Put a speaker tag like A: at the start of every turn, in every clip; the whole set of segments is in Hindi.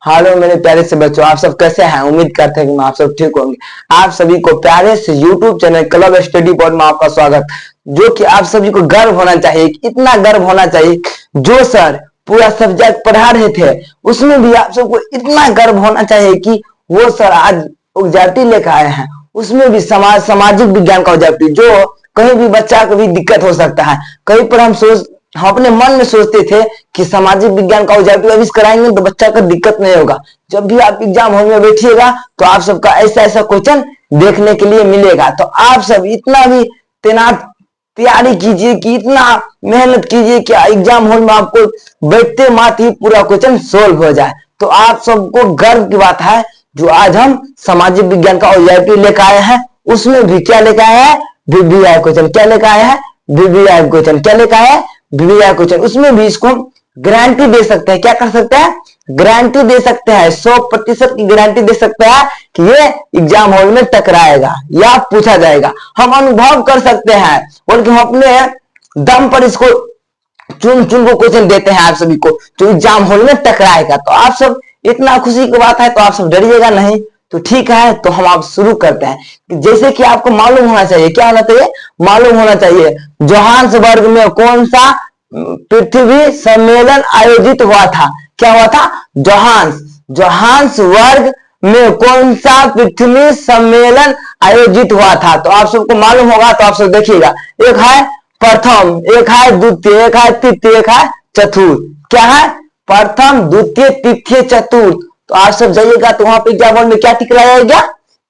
A: हेलो मेरे प्यारे से बच्चों, आप सब कैसे हैं? उम्मीद करते हैं कि आप सब ठीक होंगे। आप सभी को प्यारे से YouTube channel club study point में आपका स्वागत। जो कि आप सभी को गर्व होना चाहिए, इतना गर्व होना चाहिए। जो सर पूरा सब्जेक्ट पढ़ा रहे थे उसमें भी आप सबको इतना गर्व होना चाहिए कि वो सर आज ऑब्जेक्टिव लेकर आए हैं, उसमें भी सामाजिक विज्ञान का ऑब्जेक्टिव। जो कहीं भी बच्चा को भी दिक्कत हो सकता है, कहीं पर हम अपने मन में सोचते थे कि सामाजिक विज्ञान का ऑब्जेक्टिव अभी कराएंगे तो बच्चा को दिक्कत नहीं होगा। जब भी आप एग्जाम हॉल में बैठिएगा तो आप सबका ऐसा ऐसा क्वेश्चन देखने के लिए मिलेगा। तो आप सब इतना भी तैनात तैयारी कीजिए कि इतना मेहनत कीजिए कि एग्जाम हॉल में आपको बैठते मात्र ही पूरा क्वेश्चन सोल्व हो जाए। तो आप सबको गर्व की बात है जो आज हम सामाजिक विज्ञान का ऑब्जेक्टिव लेकर आए हैं। उसमें भी क्या लेकर आए हैं? VVI question. क्या लेकर आए हैं? VVI question. क्या लेकर आए हैं? VVI question. उसमें भी इसको गारंटी दे सकते हैं। क्या कर सकते हैं? गारंटी दे सकते हैं, 100% की गारंटी दे सकते हैं कि ये एग्जाम हॉल में टकराएगा या पूछा जाएगा। हम अनुभव कर सकते हैं बल्कि हम अपने दम पर इसको चुन चुन को क्वेश्चन देते हैं आप सभी को जो एग्जाम हॉल में टकराएगा। तो आप सब इतना खुशी की बात है तो आप सब डरिएगा नहीं। तो ठीक है, तो हम आप शुरू करते हैं। जैसे कि आपको मालूम होना चाहिए, क्या होना चाहिए? मालूम होना चाहिए जोहान्सबर्ग में कौन सा पृथ्वी सम्मेलन आयोजित हुआ था? क्या हुआ था? जोहान्सबर्ग में कौन सा पृथ्वी सम्मेलन आयोजित हुआ था? तो आप सबको मालूम होगा, तो आप सब देखिएगा। एक है प्रथम, एक है द्वितीय, एक है तृतीय, एक है चतुर्थ। क्या है? प्रथम, द्वितीय, तृतीय, चतुर्थ। तो आप सब जाइएगा तो वहां पे एग्जाम हॉल में क्या टिक लगाइएगा?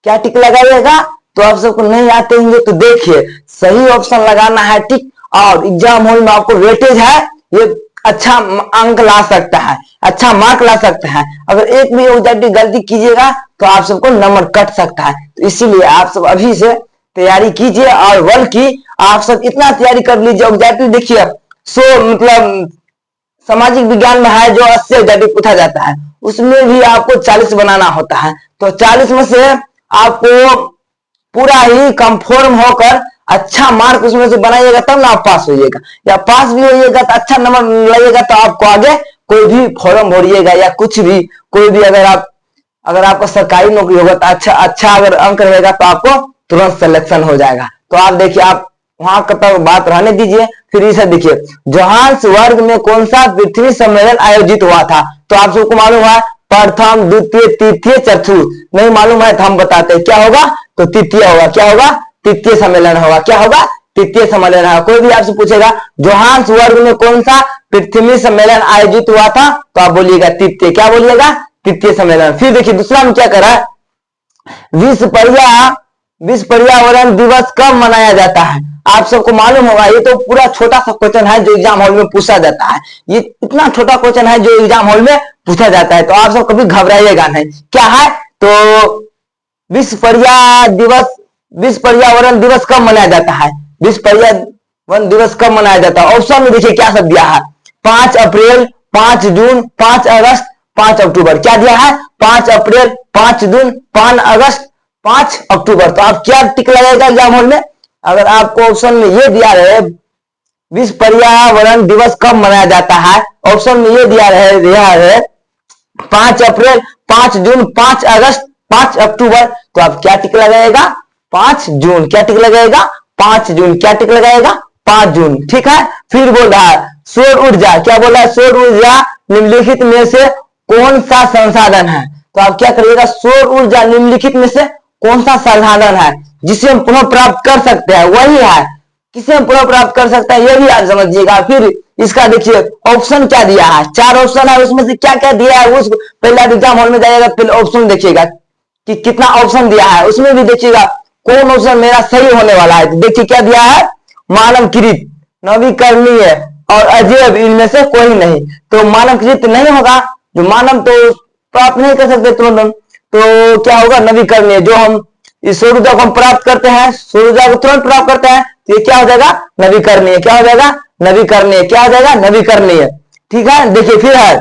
A: क्या टिक लगाइएगा? तो आप सबको नहीं आते होंगे तो देखिए, सही ऑप्शन लगाना है टिक। और एग्जाम हॉल में आपको वेटेज है, ये अच्छा अंक ला सकता है, अच्छा मार्क ला सकता है। अगर एक भी ऑब्जेक्टिव गलती कीजिएगा तो आप सबको नंबर कट सकता है। तो इसीलिए आप सब अभी से तैयारी कीजिए। और बल्कि आप सब इतना तैयारी कर लीजिए। ऑब्जेक्टिव देखिए, मतलब सामाजिक विज्ञान में है जो 80 ऑब्जेक्टिव पूछा जाता है, उसमें भी आपको 40 बनाना होता है। तो 40 में से आपको पूरा ही कंफर्म होकर अच्छा मार्क उसमें से बनाइएगा तब ना आप पास होइएगा। या पास भी होइएगा तो अच्छा नंबर लाइएगा तो आपको आगे कोई भी फॉर्म भरिएगा या कुछ भी, कोई भी अगर आपको सरकारी नौकरी होगा तो अच्छा अगर अंक रहेगा तो आपको तुरंत सिलेक्शन हो जाएगा। तो आप देखिए, आप वहां तक बात रहने दीजिए। फिर इसे देखिए, जोहान्सबर्ग में कौन सा पृथ्वी सम्मेलन आयोजित हुआ था? तो आप सबको मालूम है प्रथम, द्वितीय, तृतीय, चतुर्थ। नहीं मालूम है तो हम बताते हैं। क्या होगा? तो तृतीय होगा। क्या होगा? तृतीय सम्मेलन होगा। क्या होगा? तृतीय सम्मेलन होगा। कोई भी आपसे पूछेगा जोहान्सबर्ग में कौन सा पृथ्वी सम्मेलन आयोजित हुआ था, तो आप बोलिएगा तृतीय। क्या बोलिएगा? तृतीय सम्मेलन। फिर देखिए दूसरा में क्या करा, विश्व पर्यावरण दिवस कब मनाया जाता है? आप सबको मालूम होगा, ये तो पूरा छोटा सा क्वेश्चन है जो एग्जाम हॉल में पूछा जाता है। ये इतना छोटा क्वेश्चन है जो एग्जाम हॉल में पूछा जाता है, तो आप सब कभी घबराइएगा नहीं। क्या है? तो विश्व पर्यावरण दिवस कब मनाया जाता है? विश्व पर्यावरण दिवस कब मनाया जाता है? ऑप्शन में देखिए क्या सब दिया है। 5 अप्रैल, 5 जून, 5 अगस्त, 5 अक्टूबर। क्या दिया है? 5 अप्रैल, 5 जून, 5 अगस्त, 5 अक्टूबर। तो आप क्या टिक लगाएगा एग्जाम हॉल में? अगर आपको ऑप्शन में ये दिया रहे विश्व पर्यावरण दिवस कब मनाया जाता है, ऑप्शन में ये दिया रहे 5 अप्रैल, 5 जून, 5 अगस्त, 5 अक्टूबर, तो आप क्या टिक लगाएगा? 5 जून। क्या टिक लगाएगा? 5 जून। क्या टिक लगाएगा? 5 जून। ठीक है। फिर बोल रहा है सौर ऊर्जा। क्या बोला है? सौर ऊर्जा निम्नलिखित में से कौन सा संसाधन है? तो आप क्या करिएगा? सौर ऊर्जा निम्नलिखित में से कौन सा संसाधन है जिसे हम पुनः प्राप्त कर सकते हैं? वही है, किसे हम पुनः प्राप्त कर सकते हैं ये भी आप समझिएगा। फिर इसका देखिए ऑप्शन क्या दिया है, 4 ऑप्शन है, उसमें से क्या क्या दिया है। उस पहले एग्जाम हॉल में जाइएगा, पहले ऑप्शन देखिएगा कि कितना ऑप्शन दिया है। उसमें भी देखिएगा कौन ऑप्शन मेरा सही होने वाला है। देखिए क्या दिया है, मानवकृत, नवीकरणीय और अजैव, इनमें से कोई नहीं। तो मानवकृत नहीं होगा, जो मानव तो प्राप्त नहीं कर सकते तुरंत। तो क्या होगा? नवीकरणीय। जो हम इस सौर ऊर्जा को हम प्राप्त करते हैं, सौर ऊर्जा को तुरंत प्राप्त करते हैं, तो ये क्या हो जाएगा? नवीकरणीय। क्या हो जाएगा? नवीकरणीय। क्या हो जाएगा? नवीकरणीय। ठीक है। देखिए फिर है,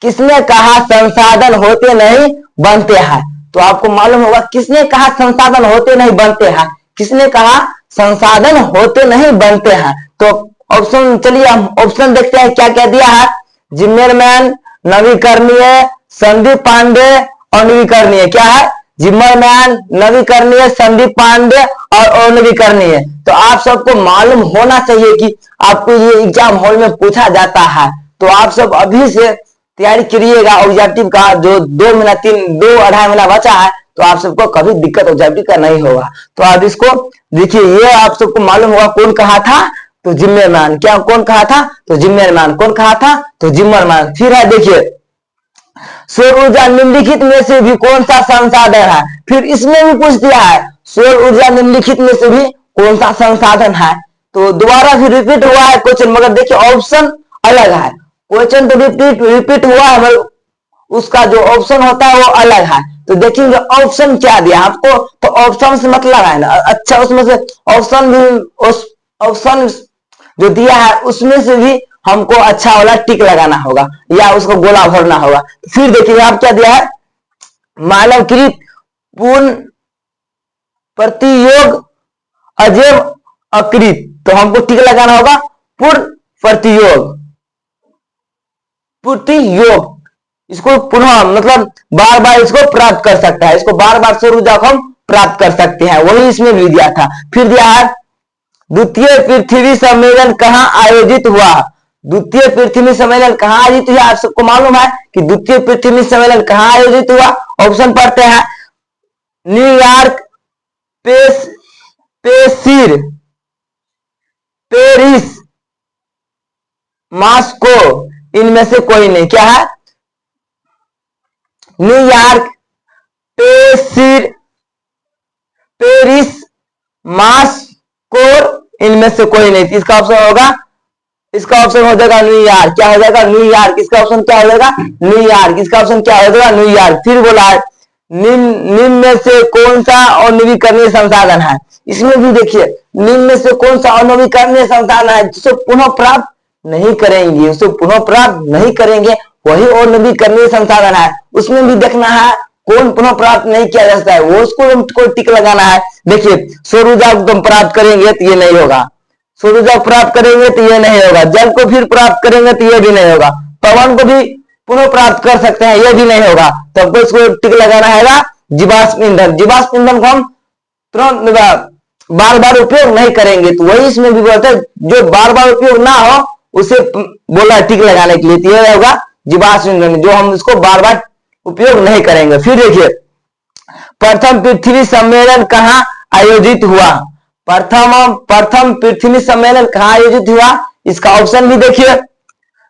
A: किसने कहा संसाधन होते नहीं बनते हैं? तो आपको मालूम होगा किसने कहा संसाधन होते नहीं बनते हैं। किसने कहा संसाधन होते नहीं बनते हैं? तो ऑप्शन, चलिए हम ऑप्शन देखते हैं क्या क्या दिया है। जिम्मेरमैन, नवीकरणीय, संदीप पांडे और नवीकरणीय। क्या है? जिम्मरमैन, नवीकरणीय, संदीप पांडे और नवीकरणीय। तो आप सबको मालूम होना चाहिए कि आपको ये एग्जाम हॉल में पूछा जाता है। तो आप सब अभी से तैयारी करिएगा ऑब्जेक्टिव का। जो 2 महीना बचा है, तो आप सबको कभी दिक्कत ऑब्जेक्टिव का नहीं होगा। तो आप इसको देखिए, ये आप सबको मालूम होगा कौन कहा था, तो जिम्मरमैन। क्या कौन कहा था? तो जिम्मरमैन। कौन कहा था? तो जिम्मरमैन। फिर है देखिए, सौर ऊर्जा निम्नलिखित में से भी कौन सा संसाधन है? फिर इसमें भी पूछ दिया है, सौर ऊर्जा निम्नलिखित में से भी कौन सा संसाधन है? तो दोबारा फिर रिपीट हुआ है क्वेश्चन, मगर देखिए ऑप्शन अलग है। क्वेश्चन तो रिपीट हुआ है, मगर उसका जो ऑप्शन होता है वो अलग है। तो देखेंगे ऑप्शन क्या दिया आपको, तो ऑप्शन से मतलब है ना, अच्छा उसमें से ऑप्शन जो दिया है उसमें से भी हमको अच्छा वाला टिक लगाना होगा या उसको गोला भरना होगा। तो फिर देखिए आप क्या दिया है, मानवकृत पूर्ण प्रतियोग अजैव अकृत। तो हमको टिक लगाना होगा पूर्ण प्रतियोग, प्रतियोग। इसको पुनः मतलब बार बार इसको प्राप्त कर सकता है, इसको बार बार सौर ऊर्जा को हम प्राप्त कर सकते हैं, वही इसमें भी दिया था। फिर दिया है द्वितीय पृथ्वी सम्मेलन कहां आयोजित हुआ? द्वितीय पृथ्वी सम्मेलन कहां आयोजित हुआ? आप सबको मालूम है कि द्वितीय पृथ्वी सम्मेलन कहां आयोजित हुआ? ऑप्शन पढ़ते हैं, न्यूयॉर्क, पेसिर, पेरिस, मॉस्को। इनमें से कोई नहीं। क्या है? न्यूयॉर्क, पेसिर, पेरिस, मॉस्को, इनमें से कोई नहीं। इसका ऑप्शन होगा, इसका ऑप्शन हो जाएगा न्यूयॉर्क। क्या हो जाएगा? न्यूयॉर्क। इसका ऑप्शन क्या हो जाएगा? न्यूयॉर्क। इसका ऑप्शन क्या हो जाएगा? न्यूयॉर्क। फिर बोला है निम्न में से कौन सा अनवीकरणीय संसाधन है? इसमें भी देखिए, निम्न में से कौन सा अनवीकरणीय संसाधन है जिसे पुनः प्राप्त नहीं करेंगे, उसे पुनः प्राप्त नहीं करेंगे, वही अनवीकरणीय संसाधन है। उसमें भी देखना है कौन पुनः प्राप्त नहीं किया जा सकता है, वो उसको हमको टिक लगाना है। देखिए, सौर ऊर्जा को तुम प्राप्त करेंगे तो ये नहीं होगा, सौर ऊर्जा प्राप्त करेंगे तो ये नहीं होगा, जल को फिर प्राप्त करेंगे तो ये भी नहीं होगा, पवन को भी पुनः प्राप्त कर सकते हैं, ये भी नहीं होगा। तो आपको इसको टिक लगाना है जीवाश्म ईंधन। जीवाश्म ईंधन को हम तुरंत बार बार उपयोग नहीं करेंगे। तो वही इसमें भी बोलते हैं, जो बार बार उपयोग ना हो उसे बोला टिक लगाने के लिए। तो ये होगा जीवाश्म ईंधन, जो हम इसको बार बार उपयोग नहीं करेंगे। फिर देखिए, प्रथम पृथ्वी सम्मेलन कहां आयोजित हुआ? प्रथम पृथ्वी सम्मेलन कहां आयोजित हुआ? इसका ऑप्शन भी देखिए,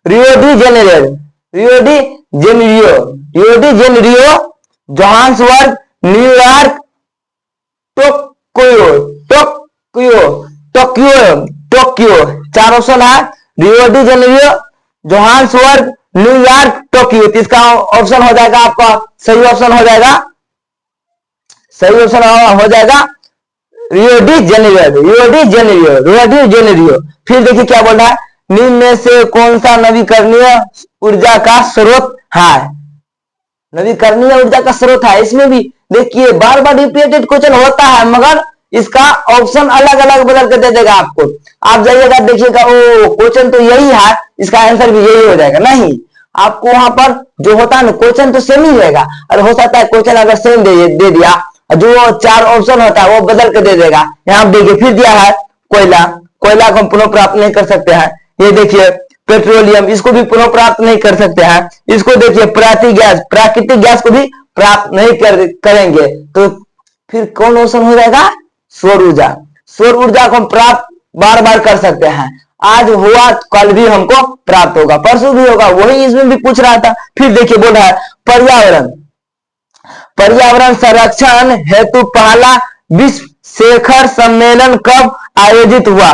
A: Rio de Janeiro, Rio de Janeiro, Rio de Janeiro, Johannesburg, New York, Tokyo, Tokyo, Tokyo, Tokyo. 4 option है, Rio de Janeiro, Johannesburg, New York, Tokyo. इसका ऑप्शन हो जाएगा आपका सही ऑप्शन हो जाएगा, सही ऑप्शन हो जाएगा रियो de Janeiro, Rio de Janeiro, Rio de Janeiro. फिर देखिए क्या बोल रहा है, निम्न में से कौन सा नवीकरणीय ऊर्जा का स्रोत है? नवीकरणीय ऊर्जा का स्रोत है। इसमें भी देखिए बार बार रिपीटेड क्वेश्चन होता है, मगर इसका ऑप्शन अलग अलग बदल के दे देगा आपको। आप जाइएगा देखिएगा, ओ क्वेश्चन तो यही है, इसका आंसर भी यही हो जाएगा। नहीं, आपको वहां पर जो होता है ना, क्वेश्चन तो सेम ही रहेगा। और हो सकता है क्वेश्चन अगर सेम दे दिया, जो 4 ऑप्शन होता है वो बदल के दे देगा। यहाँ देखिए फिर दिया है कोयला, कोयला को हम पुनः प्राप्त नहीं कर सकते हैं। ये देखिए पेट्रोलियम, इसको भी पुनः प्राप्त नहीं कर सकते हैं। इसको देखिए प्राकृतिक गैस को भी प्राप्त नहीं करेंगे। तो फिर कौन ऑप्शन हो जाएगा? सौर ऊर्जा। सौर ऊर्जा को हम प्राप्त बार बार कर सकते हैं, आज हुआ कल भी हमको प्राप्त होगा, परसों भी होगा, वही इसमें भी पूछ रहा था। फिर देखिए बोल रहा है पर्यावरण, पर्यावरण संरक्षण हेतु पहला विश्व शिखर सम्मेलन कब आयोजित हुआ?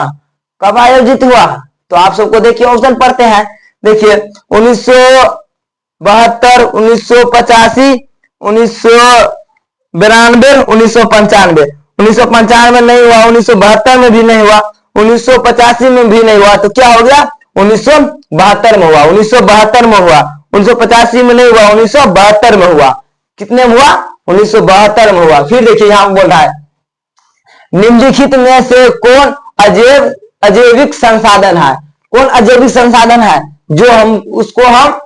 A: कब आयोजित हुआ? तो आप सबको देखिए ऑप्शन पढ़ते हैं। देखिए 1972, 1985, 1992, 1995। 1995 नहीं हुआ, 1972 में भी नहीं हुआ, 1985 में भी नहीं हुआ। तो क्या हो गया? 1972 में हुआ, 1972 में हुआ, 1985 में नहीं हुआ, 1972 में हुआ। कितने में हुआ? 1972 में हुआ। फिर देखिए यहां बोल रहा है निम्नलिखित में से कौन अजैविक संसाधन है? कौन अजैविक संसाधन है जो हम उसको हम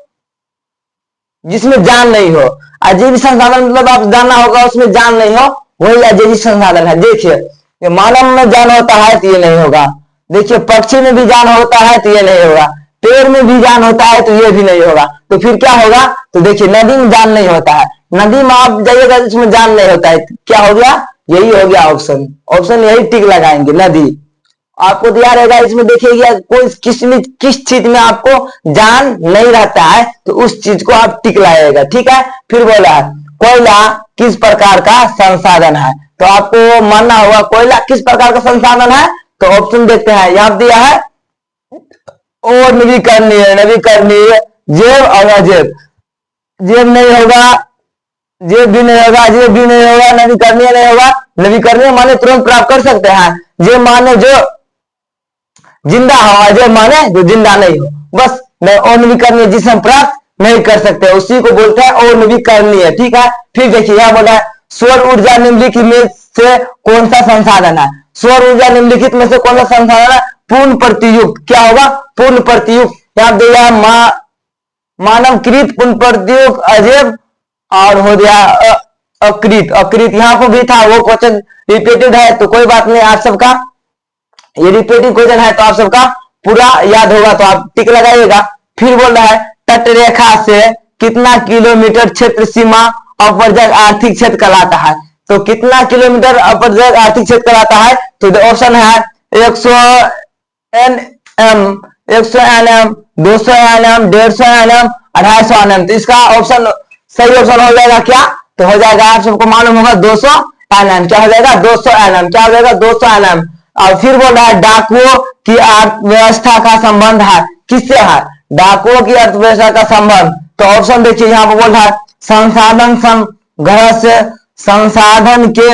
A: जिसमें जान नहीं हो। अजैविक संसाधन मतलब आप जानना होगा उसमें जान नहीं हो, वही अजैविक संसाधन है। देखिए ये मानव में जान होता है तो ये नहीं होगा, देखिए पक्षी में भी जान होता है तो ये नहीं होगा, पेड़ में भी जान होता है तो ये भी नहीं होगा, तो फिर क्या होगा? तो देखिए नदी में जान नहीं होता है, नदी में आप जाइएगा इसमें जान नहीं होता है, क्या हो गया? यही हो गया ऑप्शन, ऑप्शन यही टिक लगाएंगे, नदी। आपको दिया रहेगा इसमें, देखिएगा कोई किस चीज में आपको जान नहीं रहता है तो उस चीज को आप टिक लाएगा, ठीक है। फिर बोला कोयला किस प्रकार का संसाधन है, तो आपको मानना होगा कोयला किस प्रकार का संसाधन है, तो ऑप्शन देखते हैं, यहां दिया है और नवीकरणीय, नवीकरणीय, जैव और अजैव। जैव नहीं होगा, जैव भी नहीं होगा, अजैव भी नहीं होगा, नवीकरणीय नहीं होगा। नवीकरणीय माने तुरंत प्राप्त कर सकते हैं, जैव माने जो जिंदा हो, अजैव माने जो जिंदा नहीं हो, बस अनवीकरणीय जिसे हम प्राप्त नहीं कर सकते उसी को बोलते हैं अनवीकरणीय, ठीक है। फिर देखिए यह बोला सौर ऊर्जा निम्नलिखित में से कौन सा संसाधन है, सौर ऊर्जा निम्नलिखित में से कौन सा संसाधन है? पूर्ण प्रतियुक्त, क्या होगा? पूर्ण प्रतियुक्त। यहां दिया मानवकृत, पूर्ण प्रतियुक्त, अजैव और हो गया अकृत, अकृत यहाँ पर भी था, वो क्वेश्चन रिपीटेड है तो कोई बात नहीं, आप सबका ये रिपीटेड क्वेश्चन है तो आप सबका पूरा याद होगा तो आप टिक लगाइएगा। फिर बोल रहा है तट रेखा से कितना किलोमीटर क्षेत्र सीमा अपवर्जक आर्थिक क्षेत्र कहलाता है, तो कितना किलोमीटर अपवर्जक आर्थिक क्षेत्र कहलाता है? तो ऑप्शन है 100 nm, 100 nm, 200 nm, 150 nm, 250 nm। तो इसका ऑप्शन सही ऑप्शन हो जाएगा क्या? तो हो जाएगा, आप सबको मालूम होगा 200 nm, क्या हो जाएगा? 200 nm, क्या हो जाएगा? 200 nm। और फिर बोल रहा है डाकुओं की अर्थव्यवस्था का संबंध है किससे है? डाकुओं की अर्थव्यवस्था का संबंध, तो ऑप्शन देखिए यहाँ पर बोल रहा है संसाधन संग्रह से, संसाधन के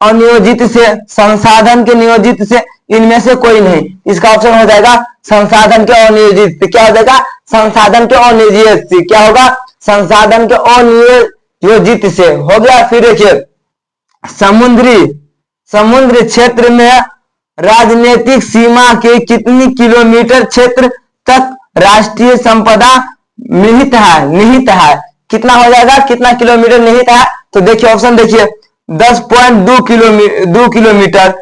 A: अनियोजित से, संसाधन के नियोजित से, इनमें से कोई नहीं। इसका ऑप्शन हो जाएगा संसाधन के अनियोजित से, क्या हो जाएगा? संसाधन के अनियोजित से, क्या होगा? संसाधन के अनियोजित से हो गया। फिर देखिए समुद्री क्षेत्र में राजनीतिक सीमा के कितनी किलोमीटर क्षेत्र तक राष्ट्रीय संपदा निहित है, कितना हो जाएगा? कितना किलोमीटर निहित है? तो देखिए ऑप्शन देखिए 10.2 किलोमीटर,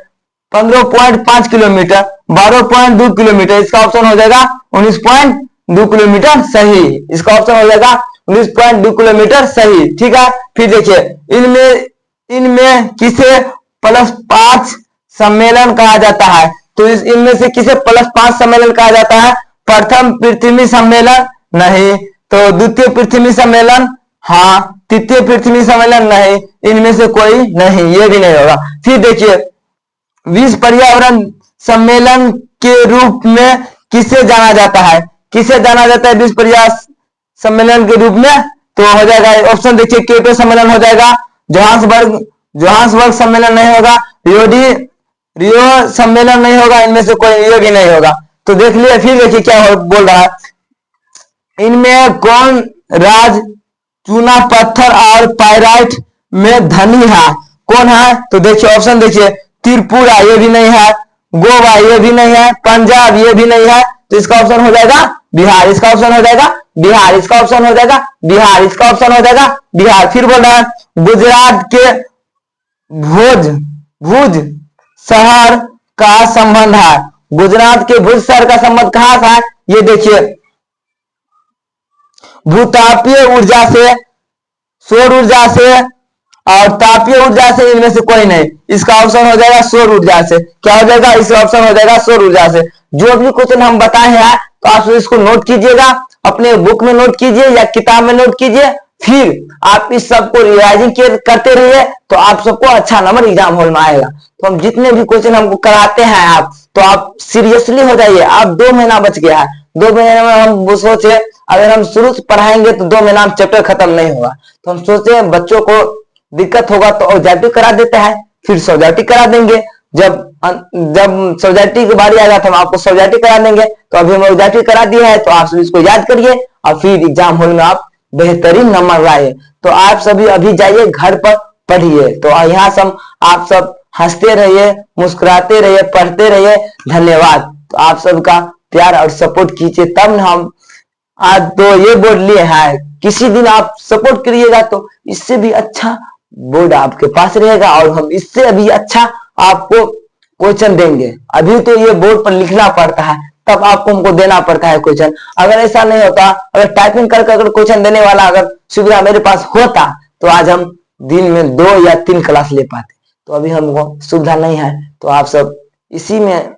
A: 15.5 किलोमीटर, 12.2 किलोमीटर। इसका ऑप्शन हो जाएगा 19.2 किलोमीटर सही, इसका ऑप्शन हो जाएगा 19.2 किलोमीटर सही, ठीक है। फिर देखिए इनमें किसे +5 सम्मेलन कहा जाता है, तो इनमें से किसे +5 सम्मेलन कहा जाता है? प्रथम पृथ्वी सम्मेलन नहीं, तो द्वितीय पृथ्वी सम्मेलन हाँ, तृतीय पृथ्वी सम्मेलन नहीं, इनमें से कोई नहीं, ये भी नहीं होगा। फिर देखिए विश्व पर्यावरण सम्मेलन के रूप में किसे जाना जाता है, किसे जाना जाता है विश्व पर्यावरण सम्मेलन के रूप में? तो हो जाएगा ऑप्शन देखिए क्योटो सम्मेलन हो जाएगा, जोहान्सबर्ग सम्मेलन नहीं होगा, रियो सम्मेलन नहीं होगा, इनमें से कोई ये भी नहीं होगा। तो देख लिए। फिर देखिए क्या बोल रहा है, इनमें कौन राज्य चूना पत्थर और पाइराइट में धनी है, कौन है? तो देखिए ऑप्शन देखिए त्रिपुरा ये भी नहीं है, गोवा ये भी नहीं है, पंजाब ये भी नहीं है, तो इसका ऑप्शन हो जाएगा बिहार, इसका ऑप्शन हो जाएगा बिहार, इसका ऑप्शन हो जाएगा बिहार, इसका ऑप्शन हो जाएगा बिहार। फिर बोल रहा है गुजरात के भुज शहर का संबंध है, गुजरात के भुज शहर का संबंध कहां था? ये देखिए भूतापीय ऊर्जा से, सौर ऊर्जा से और तापीय ऊर्जा से, इनमें से कोई नहीं, इसका ऑप्शन हो जाएगा सौर ऊर्जा से, क्या हो जाएगा? इसका ऑप्शन हो जाएगा सौर ऊर्जा से। जो भी क्वेश्चन हम बताए हैं तो आप इसको नोट कीजिएगा, अपने बुक में नोट कीजिए या किताब में नोट कीजिए, फिर आप इस सबको रिवाइजिंग करते रहिए तो आप सबको अच्छा नंबर एग्जाम हॉल में आएगा। तो हम जितने भी क्वेश्चन हमको कराते हैं आप, तो आप सीरियसली हो जाइए। आप 2 महीना बच गया है, 2 महीने में हम सोचे अगर हम शुरू से पढ़ाएंगे तो 2 महीना में चैप्टर खत्म नहीं होगा, तो हम सोचे बच्चों को दिक्कत होगा तो ऑब्जेक्टिव करा देते हैं, फिर सब्जेक्टिव करा देंगे। जब सब्जेक्टिव की बारी आएगा तो हम आपको सब्जेक्टिव करा देंगे। तो अभी हम ऑब्जेक्टिव करा दिया है तो आप सभी इसको याद करिए और फिर एग्जाम हॉल में आप बेहतरीन नंबर लाए। तो आप सभी अभी जाइए घर पर पढ़िए। तो यहाँ से आप सब हंसते रहिए, मुस्कुराते रहिए, पढ़ते रहिए। धन्यवाद। तो आप सबका प्यार और सपोर्ट कीजिए, तब हम आज तो ये बोल लिए हैं किसी दिन आप सपोर्ट करिएगा तो इससे भी अच्छा बोर्ड आपके पास रहेगा और हम इससे अभी अच्छा आपको क्वेश्चन देंगे। अभी तो ये बोर्ड पर लिखना पड़ता है, तब आपको हमको देना पड़ता है क्वेश्चन। अगर ऐसा नहीं होता, अगर टाइपिंग करके अगर क्वेश्चन देने वाला अगर सुविधा मेरे पास होता तो आज हम दिन में 2 या 3 क्लास ले पाते। तो अभी हमको सुविधा नहीं है, तो आप सब इसी में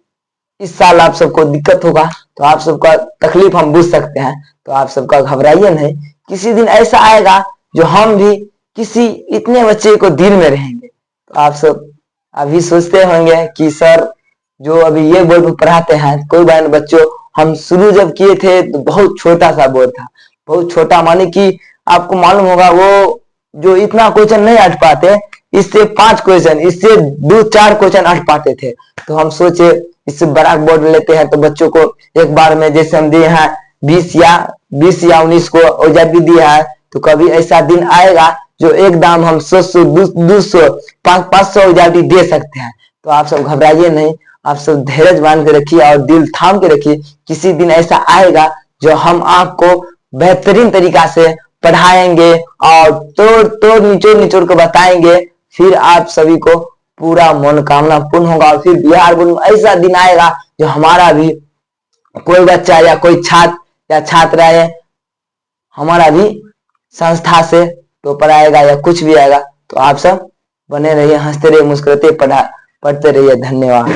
A: इस साल आप सबको दिक्कत होगा, तो आप सबका तकलीफ हम बुझ सकते हैं। तो आप सबका घबराइए नहीं, किसी दिन ऐसा आएगा जो हम भी किसी इतने बच्चे को दिन में रहेंगे। तो आप सब अभी सोचते होंगे कि सर जो अभी ये बोर्ड पढ़ाते हैं, कोई बात बच्चों, हम शुरू जब किए थे तो बहुत छोटा सा बोर्ड था, बहुत छोटा माने कि आपको मालूम होगा वो जो इतना क्वेश्चन नहीं हट पाते, इससे 5 क्वेश्चन, इससे 2-4 क्वेश्चन हट पाते थे। तो हम सोचे इससे बड़ा बोर्ड लेते हैं तो बच्चों को एक बार में, जैसे हम दिए हैं 20 या 19 को औजार भी दिया है, तो कभी ऐसा दिन आएगा जो एक दाम हम 100, 200, 500 औजार भी दे सकते हैं। तो आप सब घबराइए नहीं, आप सब धैर्य बांध के रखिए और दिल थाम के रखिए। किसी दिन ऐसा आएगा जो हम आपको बेहतरीन तरीका से पढ़ाएंगे और तोड़ निचोड़ के बताएंगे, फिर आप सभी को पूरा मनोकामना पूर्ण होगा। और फिर बिहार बोर्ड में ऐसा दिन आएगा जो हमारा भी कोई बच्चा या कोई छात्र या छात्रा है, हमारा भी संस्था से टॉपर आएगा या कुछ भी आएगा। तो आप सब बने रहिए, हंसते रहिए, मुस्कुराते पढ़ते रहिए। धन्यवाद।